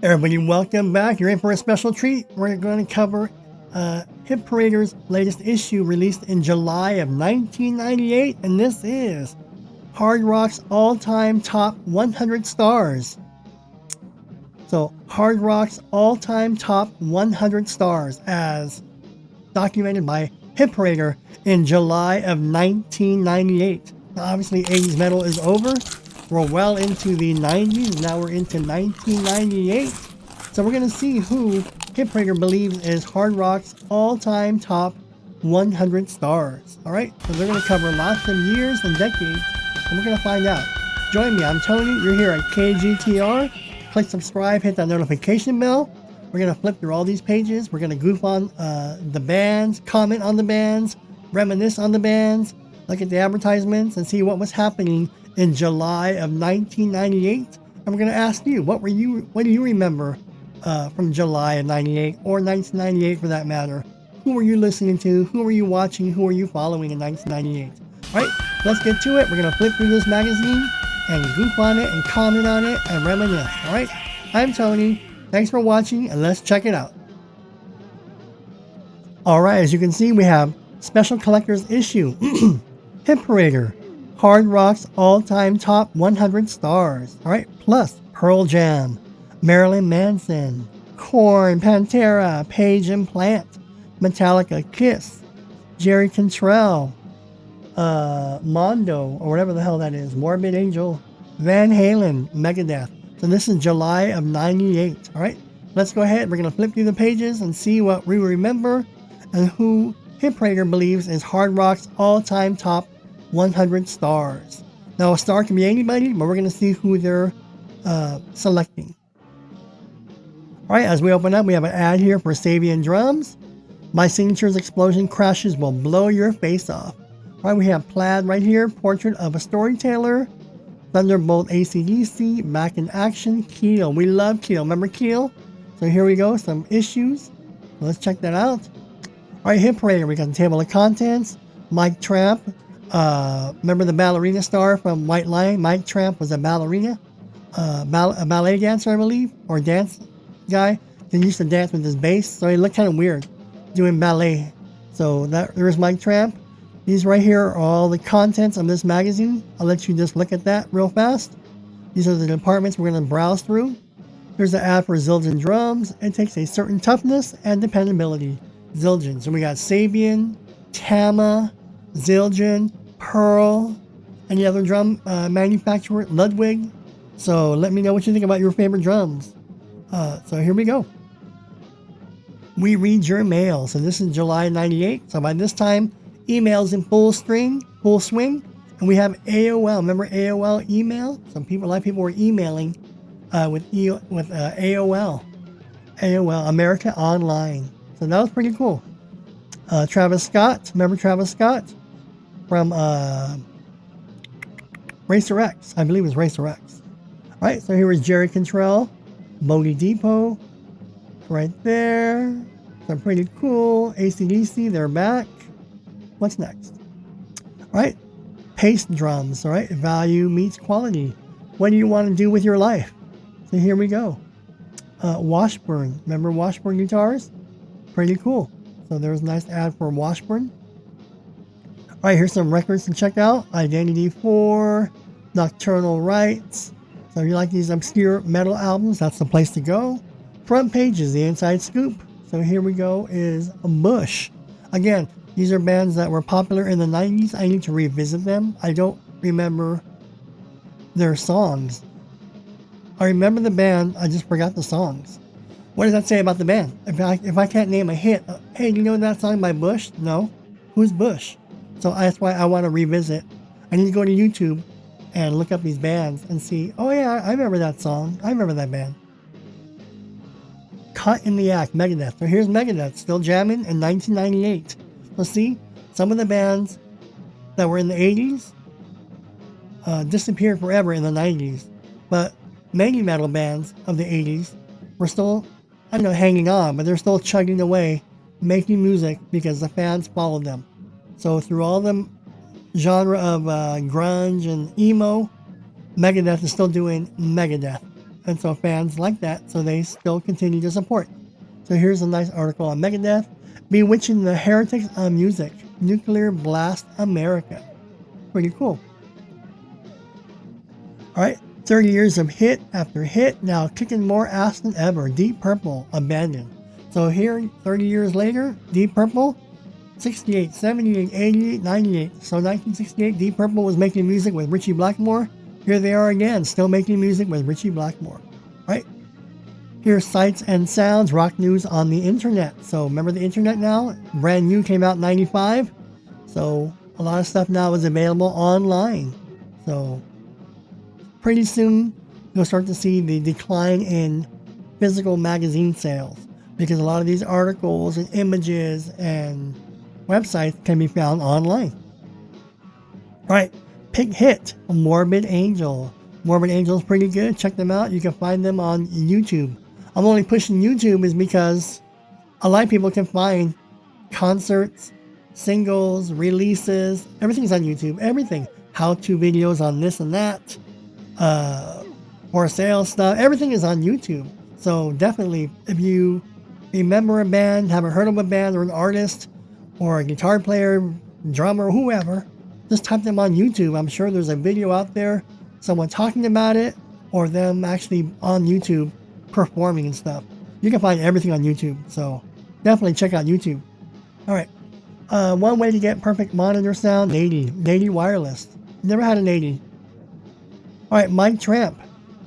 Everybody, welcome back. You're in for a special treat. We're going to cover Hit Parader's latest issue released in July of 1998, and this is Hard Rock's all-time top 100 stars. So, Hard Rock's all-time top 100 stars as documented by Hit Parader in July of 1998. Now, obviously, 80's metal is over. We're well into the 90s. Now we're into 1998. So we're going to see who Hit Parader believes is Hard Rock's all-time top 100 stars. Alright, so they're going to cover lots of years and decades, and we're going to find out. Join me, I'm Tony. You're here at KGTR. Click subscribe, hit that notification bell. We're going to flip through all these pages. We're going to goof on the bands, comment on the bands, reminisce on the bands, look at the advertisements, and see what was happening in July of 1998. And we're going to ask you, what do you remember from July of 98 or 1998 for that matter? Who were you listening to? Who were you watching? Who were you following in 1998? All right, let's get to it. We're going to flip through this magazine and goof on it and comment on it and reminisce. All right, I'm Tony. Thanks for watching, and let's check it out. All right, as you can see, we have special collector's issue. Hit Parader. Hard Rock's all-time top 100 stars. Alright, plus Pearl Jam, Marilyn Manson, Korn, Pantera, Page and Plant, Metallica, Kiss, Jerry Cantrell, Mondo, or whatever the hell that is, Morbid Angel, Van Halen, Megadeth. So this is July of 98. Alright, let's go ahead. We're going to flip through the pages and see what we remember and who Hit Parader believes is Hard Rock's all-time top 100 stars. Now, a star can be anybody, but we're going to see who they're selecting. Alright, as we open up, we have an ad here for Sabian Drums. My Signature's explosion crashes will blow your face off. Alright, we have Plaid right here, Portrait of a Storyteller, Thunderbolt AC/DC, Back in Action, Keel. We love Keel. Remember Keel? So here we go, some issues. Let's check that out. Alright, Hit Parader, we got the table of contents. Mike Tramp. Remember the ballerina star from White Lion? Mike Tramp was a ballerina, a ballet dancer, I believe, or dance guy. He used to dance with his bass, so he looked kind of weird doing ballet. So there's Mike Tramp. These right here are all the contents of this magazine. I'll let you just look at that real fast. These are the departments we're going to browse through. Here's the ad for Zildjian drums. It takes a certain toughness and dependability. Zildjian. So we got Sabian, Tama, Zildjian, Pearl, any other drum manufacturer, Ludwig. So let me know what you think about your favorite drums. So here we go. We read your mail. So this is July 98. So by this time, emails in full swing. And we have AOL. Remember AOL email? A lot of people were emailing with AOL. AOL, America Online. So that was pretty cool. Travis Scott. Remember Travis Scott? From Racer X. I believe it was Racer X. Alright, so here is Jerry Cantrell, Bodie Depot, right there. So pretty cool. AC/DC, they're back. What's next? Alright, Pace drums. Alright, value meets quality. What do you want to do with your life? So here we go. Washburn. Remember Washburn guitars? Pretty cool. So there's a nice ad for Washburn. Alright, here's some records to check out. Identity 4, Nocturnal Rites. So if you like these obscure metal albums, that's the place to go. Front pages, the inside scoop. So here we go is Bush. Again, these are bands that were popular in the 90s. I need to revisit them. I don't remember their songs. I remember the band, I just forgot the songs. What does that say about the band? If I can't name a hit, hey, do you know that song by Bush? No. Who's Bush? So that's why I want to revisit. I need to go to YouTube and look up these bands and see, oh yeah, I remember that song. I remember that band. Cut in the Act, Megadeth. So here's Megadeth, still jamming in 1998. So see, some of the bands that were in the 80s disappeared forever in the 90s. But many metal bands of the 80s were still, I don't know, hanging on, but they're still chugging away, making music because the fans followed them. So through all the genre of grunge and emo, Megadeth is still doing Megadeth. And so fans like that, so they still continue to support. So here's a nice article on Megadeth. Bewitching the Heretics of Music. Nuclear Blast America. Pretty cool. Alright, 30 years of hit after hit, now kicking more ass than ever. Deep Purple, Abandoned. So here, 30 years later, Deep Purple, 68, 78, 88, 98. So 1968, Deep Purple was making music with Ritchie Blackmore. Here they are again, still making music with Ritchie Blackmore. Right? Here's Sights and Sounds, rock news on the internet. So remember the internet now? Brand new, came out in 95. So a lot of stuff now is available online. So pretty soon you'll start to see the decline in physical magazine sales, because a lot of these articles and images and websites can be found online. Right, Pick Hit, Morbid Angel. Morbid Angel is pretty good. Check them out. You can find them on YouTube. I'm only pushing YouTube is because a lot of people can find concerts, singles, releases. Everything's on YouTube. Everything. How-to videos on this and that. For sale stuff. Everything is on YouTube. So definitely, if you remember a band, haven't heard of a band or an artist or a guitar player, drummer, whoever, just type them on YouTube. I'm sure there's a video out there, someone talking about it, or them actually on YouTube performing and stuff. You can find everything on YouTube, so definitely check out YouTube. Alright, one way to get perfect monitor sound, 80 wireless. Never had an 80. Alright, Mike Tramp.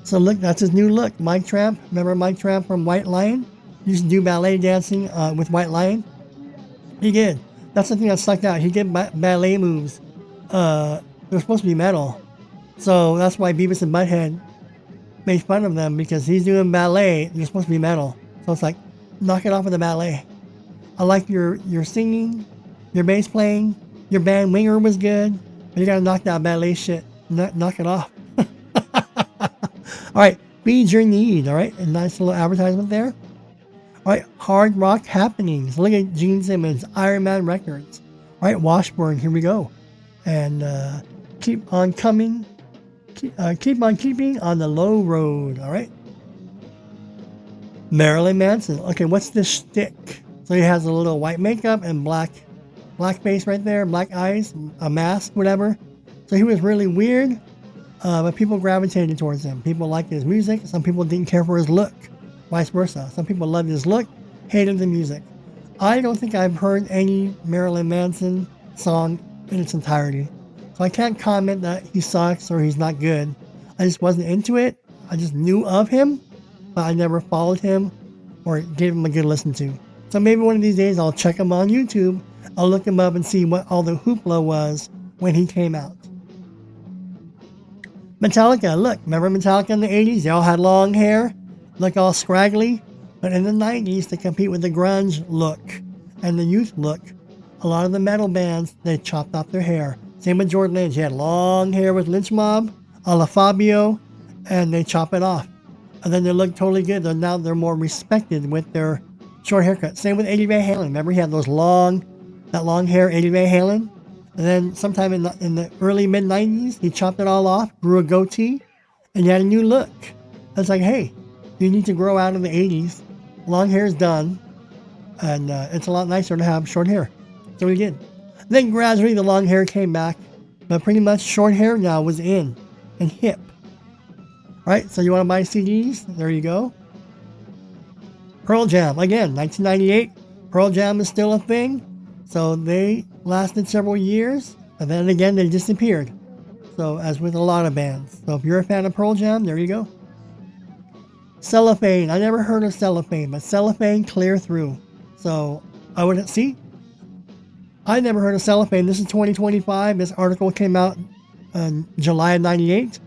So look, that's his new look. Mike Tramp, remember Mike Tramp from White Lion? He used to do ballet dancing with White Lion. He did. That's the thing that stuck out. He did ballet moves. They're supposed to be metal. So that's why Beavis and Butthead made fun of them, because he's doing ballet. You're supposed to be metal. So it's like, knock it off with the ballet. I like your singing, your bass playing, your band winger was good, but you gotta knock that ballet shit. Knock it off. Alright, Feed Your Need. Alright, a nice little advertisement there. Alright, Hard Rock Happenings. Look at Gene Simmons, Iron Man Records. Alright, Washburn, here we go. And keep on coming. Keep on keeping on the low road. Alright. Marilyn Manson. Okay, what's this shtick? So he has a little white makeup and black face right there, black eyes, a mask, whatever. So he was really weird, but people gravitated towards him. People liked his music. Some people didn't care for his look. Vice versa. Some people loved his look, hated the music. I don't think I've heard any Marilyn Manson song in its entirety. So I can't comment that he sucks or he's not good. I just wasn't into it. I just knew of him, but I never followed him or gave him a good listen to. So maybe one of these days I'll check him on YouTube. I'll look him up and see what all the hoopla was when he came out. Metallica, look, remember Metallica in the 80s? They all had long hair, look all scraggly. But in the 90s, to compete with the grunge look and the youth look, a lot of the metal bands, they chopped off their hair. Same with George Lynch. He had long hair with Lynch Mob, a la Fabio, and they chop it off. And then they look totally good. Now they're more respected with their short haircut. Same with Eddie Van Halen. Remember he had that long hair, Eddie Van Halen? And then sometime in the early mid-90s, he chopped it all off, grew a goatee, and he had a new look. It's like, hey, you need to grow out of the 80s. Long hair is done, and it's a lot nicer to have short hair. So he did. Then gradually the long hair came back, but pretty much short hair now was in and hip. Right, so you want to buy CDs? There you go. Pearl Jam, again, 1998. Pearl Jam is still a thing. So they lasted several years, and then again they disappeared. So as with a lot of bands. So if you're a fan of Pearl Jam, there you go. Cellophane, I never heard of Cellophane, but Cellophane Clear Through. So I wouldn't see. I never heard of Cellophane. This is 2025. This article came out in July of 98.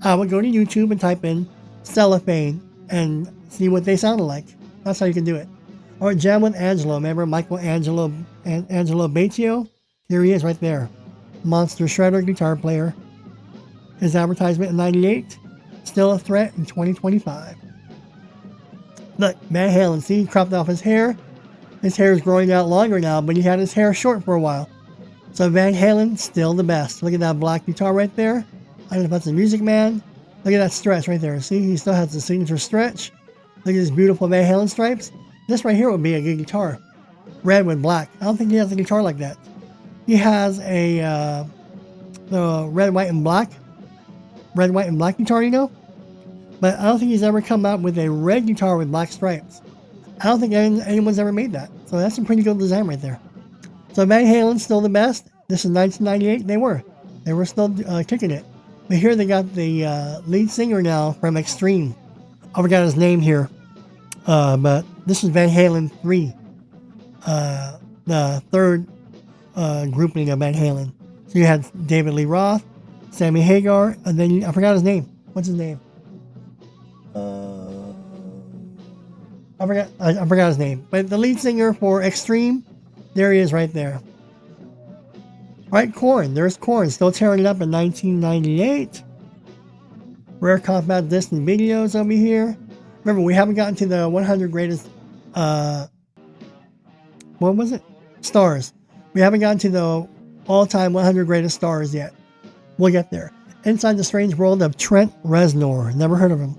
I would go to YouTube and type in Cellophane and see what they sounded like. That's how you can do it. Or Jam with Angelo. Remember Angelo Batio? Here he is right there. Monster Shredder guitar player. His advertisement in 98. Still a threat in 2025. Look, Van Halen. See, he cropped off his hair. His hair is growing out longer now, but he had his hair short for a while. So Van Halen, still the best. Look at that black guitar right there. I don't know if that's a Music Man Look at that stretch right there. See, he still has the signature stretch. Look at these beautiful Van Halen stripes. This right here would be a good guitar. Red with black. I don't think he has a guitar like that. He has a the red, white, and black guitar, you know? But I don't think he's ever come out with a red guitar with black stripes. I don't think anyone's ever made that. So that's a pretty good design right there. So Van Halen's still the best. This is 1998. They were still kicking it. But here they got the lead singer now from Extreme. I forgot his name here. But this is Van Halen 3. The third grouping of Van Halen. So you had David Lee Roth, Sammy Hagar, and then I forgot his name. What's his name? I forgot his name. But the lead singer for Extreme, there he is right there. Right, Korn. There's Korn, still tearing it up in 1998. Rare compact disc and videos over here. Remember, we haven't gotten to the 100 greatest, what was it? Stars. We haven't gotten to the all-time 100 greatest stars yet. We'll get there. Inside the Strange World of Trent Reznor. Never heard of him.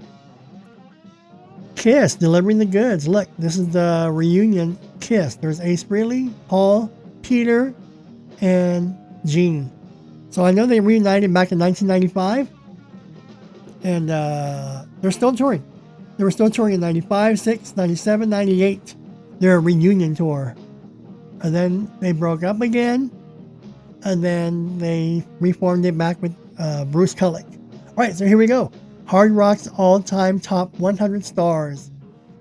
Kiss, delivering the goods. Look, this is the reunion Kiss. There's Ace Frehley, Paul, Peter, and Gene. So I know they reunited back in 1995. And they're still touring. They were still touring in 95, 6, 97, 98. Their reunion tour. And then they broke up again. And then they reformed it back with Bruce Kulick. All right, so here we go. Hard Rock's all-time top 100 stars.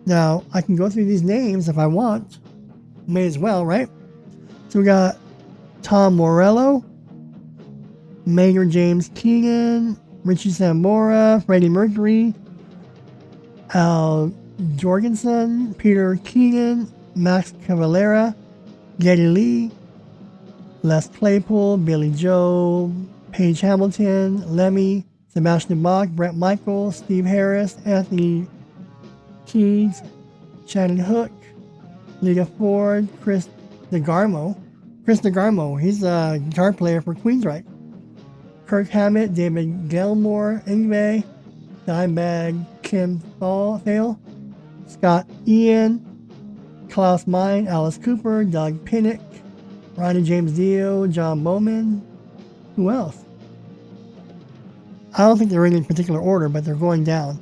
Now, I can go through these names if I want. May as well, right? So we got Tom Morello, Maynard James Keenan, Richie Sambora, Freddie Mercury, Al Jorgensen, Peter Keenan, Max Cavalera, Geddy Lee, Les Claypool, Billy Joel, Paige Hamilton, Lemmy, Sebastian Bach, Brett Michaels, Steve Harris, Anthony Keys, Shannon Hook, Lita Ford, Chris DeGarmo, he's a guitar player for Queensryche. Kirk Hammett, David Gilmour, Yngwie, Dimebag, Kim Thale, Scott Ian, Klaus Meine, Alice Cooper, Doug Pinnick, Ronnie James Dio, John Bowman. Who else? I don't think they're in any particular order, but they're going down.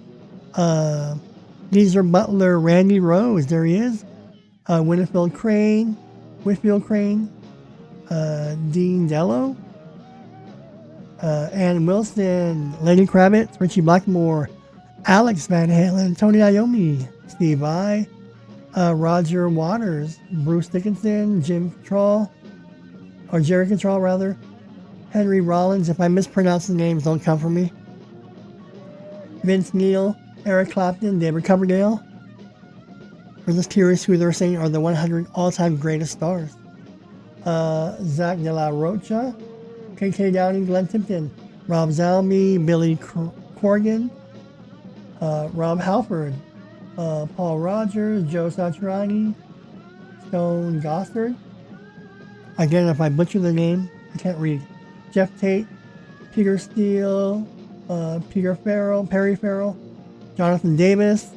Geezer Butler, Randy Rose, there he is. Whitfield Crane, Dean Dello, Ann Wilson, Lenny Kravitz, Richie Blackmore, Alex Van Halen, Tony Iommi, Steve Vai, Roger Waters, Bruce Dickinson, Jerry Cantrell rather, Henry Rollins. If I mispronounce the names, don't come for me. Vince Neil, Eric Clapton, David Coverdale. We're just curious who they're saying are the 100 all-time greatest stars. Zach De La Rocha, KK Downing, Glenn Tipton, Rob Zombie, Billy Corgan, Rob Halford, Paul Rogers, Joe Satriani, Stone Gossard. Again, if I butcher the name, I can't read. Jeff Tate, Peter Steele, Perry Farrell, Jonathan Davis,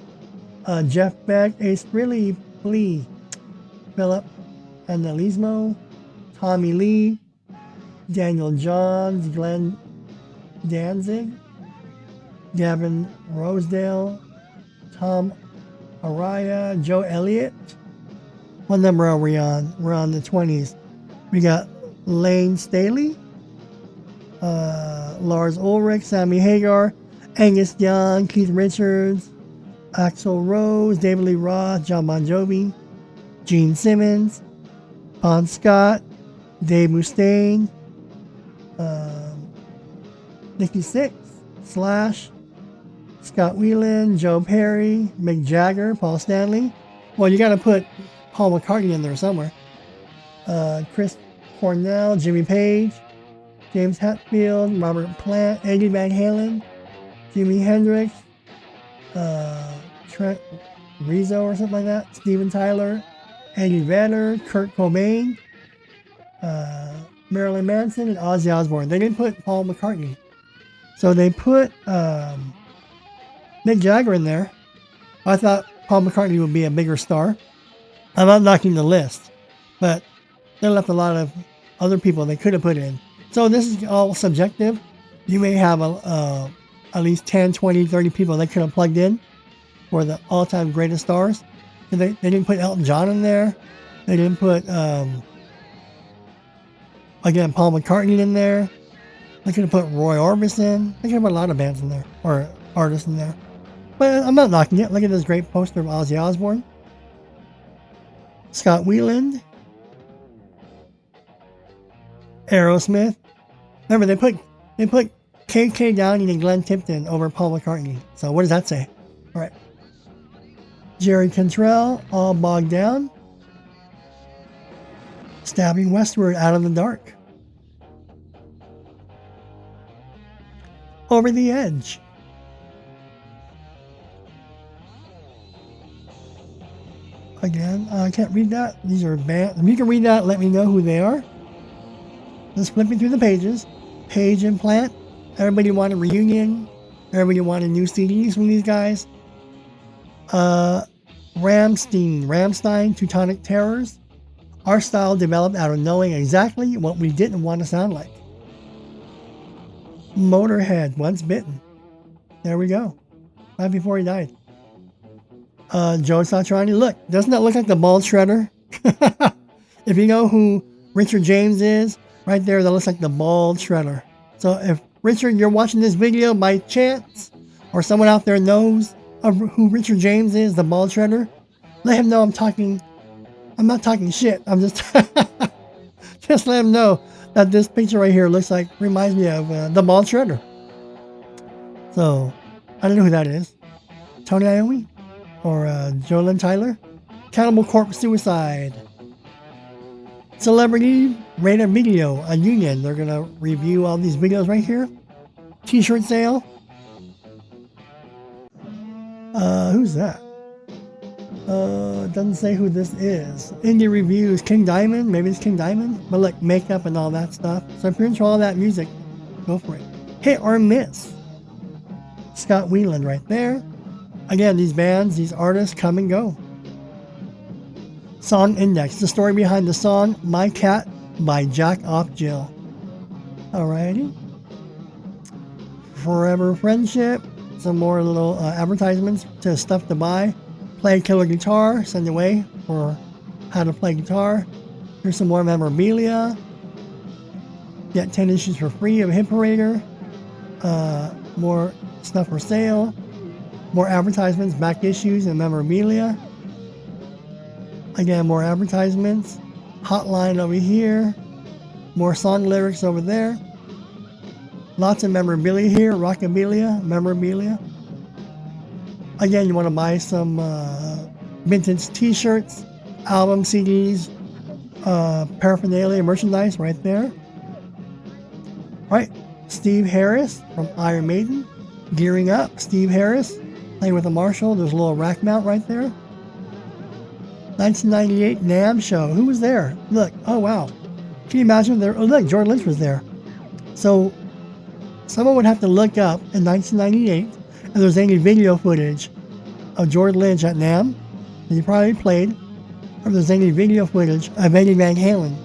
Jeff Beck, Ace Frehley, Philip Analismo, Tommy Lee, Daniel Johns, Glenn Danzig, Gavin Rosedale, Tom Araya, Joe Elliott. What number are we on? We're on the 20s. We got Lane Staley, Lars Ulrich, Sammy Hagar, Angus Young, Keith Richards, Axl Rose, David Lee Roth, John Bon Jovi, Gene Simmons, Bon Scott, Dave Mustaine, Nikki Sixx, Slash, Scott Weiland, Joe Perry, Mick Jagger, Paul Stanley. Well, you got to put Paul McCartney in there somewhere. Chris Cornell, Jimmy Page, James Hetfield, Robert Plant, Eddie Van Halen, Jimi Hendrix, Trent Rizzo or something like that, Steven Tyler, Eddie Vedder, Kurt Cobain, Marilyn Manson, and Ozzy Osbourne. They didn't put Paul McCartney. So they put Mick Jagger in there. I thought Paul McCartney would be a bigger star. I'm not knocking the list, but they left a lot of other people they could have put in. So this is all subjective. You may have at least 10, 20, 30 people they could have plugged in for the all-time greatest stars. And they didn't put Elton John in there. They didn't put, again, Paul McCartney in there. They could have put Roy Orbison. They could have put a lot of bands in there, or artists in there. But I'm not knocking it. Look at this great poster of Ozzy Osbourne. Scott Weiland. Aerosmith. Remember, they put KK Downing and Glenn Tipton over Paul McCartney. So what does that say? All right. Jerry Cantrell, All Bogged Down. Stabbing Westward, Out of the Dark. Over the Edge. Again, I can't read that. These are bands. If you can read that, let me know who they are. Just flipping through the pages. Page Implant. Everybody want a reunion. Everybody wanted new CDs from these guys. Rammstein, Teutonic Terrors. Our style developed out of knowing exactly what we didn't want to sound like. Motorhead, Once Bitten. There we go. Right before he died. Joe Satriani. Look, doesn't that look like the Bald Shredder? If you know who Richard James is, right there, that looks like the Bald Shredder. So if Richard, you're watching this video by chance, or someone out there knows who Richard James is, the Bald Shredder, let him know I'm not talking shit. I'm just just let him know that this picture right here reminds me of the Bald Shredder. So I don't know who that is. Tony Iommi or Jolyn Tyler. Cannibal Corpse Suicide. Celebrity Rated Video, a union. They're gonna review all these videos right here. T-shirt sale. Who's that? It doesn't say who this is. Indie reviews, King Diamond. Maybe it's King Diamond. But look, makeup and all that stuff. So if you're into all that music, go for it. Hit or miss. Scott Weiland right there. Again, these bands, these artists come and go. Song index. The story behind the song, My Cat by Jack Off Jill. Alrighty. Forever Friendship. Some more little advertisements to stuff to buy. Play killer guitar, send away for how to play guitar. Here's some more memorabilia. Get 10 issues for free of Hit Parader. More stuff for sale. More advertisements, back issues, and memorabilia. Again, more advertisements. Hotline over here. More song lyrics over there. Lots of memorabilia here. Rockabilia, memorabilia. Again, you want to buy some vintage t-shirts, album CDs, paraphernalia, merchandise right there. All right, Steve Harris from Iron Maiden, gearing up. Steve Harris playing with a Marshall. There's a little rack mount right there. 1998 NAMM show. Who was there? Look, oh wow. Can you imagine there? Oh look, George Lynch was there. So someone would have to look up in 1998 if there's any video footage of George Lynch at NAMM that he probably played, or if there's any video footage of Eddie Van Halen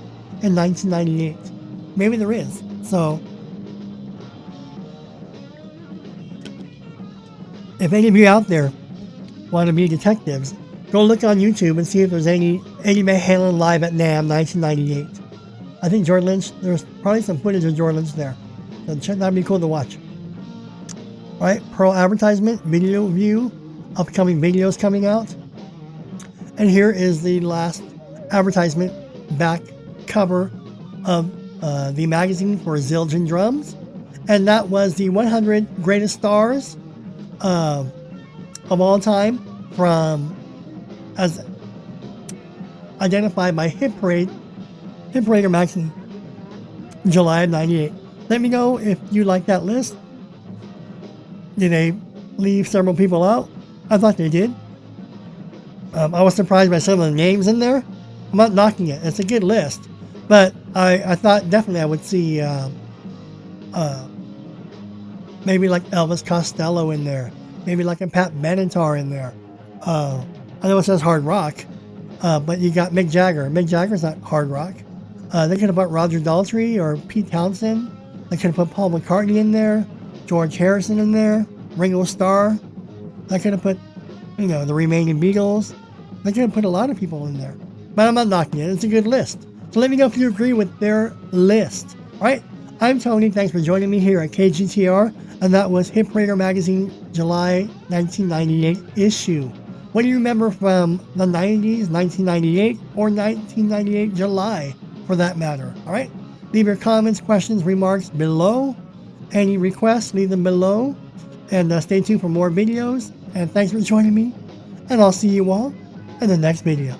in 1998. Maybe there is. So if any of you out there want to be detectives, go look on YouTube and see if there's any Eddie Van Halen live at NAMM 1998. I think George Lynch, there's probably some footage of George Lynch there. So that'd be cool to watch. All right, Pearl advertisement, video view, upcoming videos coming out. And here is the last advertisement, back cover of the magazine for Zildjian Drums. And that was the 100 greatest stars of all time as identified by Hit Parader magazine, July of 98. Let me know if you like that list. Did they leave several people out? I thought they did. I was surprised by some of the names in there. I'm not knocking it. It's a good list. But I thought definitely I would see Maybe like Elvis Costello in there. Maybe like a Pat Benatar in there. I know it says hard rock, but you got Mick Jagger. Mick Jagger's not hard rock. They could have put Roger Daltrey or Pete Townsend. They could have put Paul McCartney in there, George Harrison in there, Ringo Starr. They could have put, the remaining Beatles. They could have put a lot of people in there. But I'm not knocking it. It's a good list. So let me know if you agree with their list. All right? I'm Tony. Thanks for joining me here at KGTR. And that was Hit Parader Magazine, July 1998 issue. What do you remember from the 90s, 1998, or 1998 July, for that matter? All right? Leave your comments, questions, remarks below. Any requests, leave them below. And stay tuned for more videos. And thanks for joining me. And I'll see you all in the next video.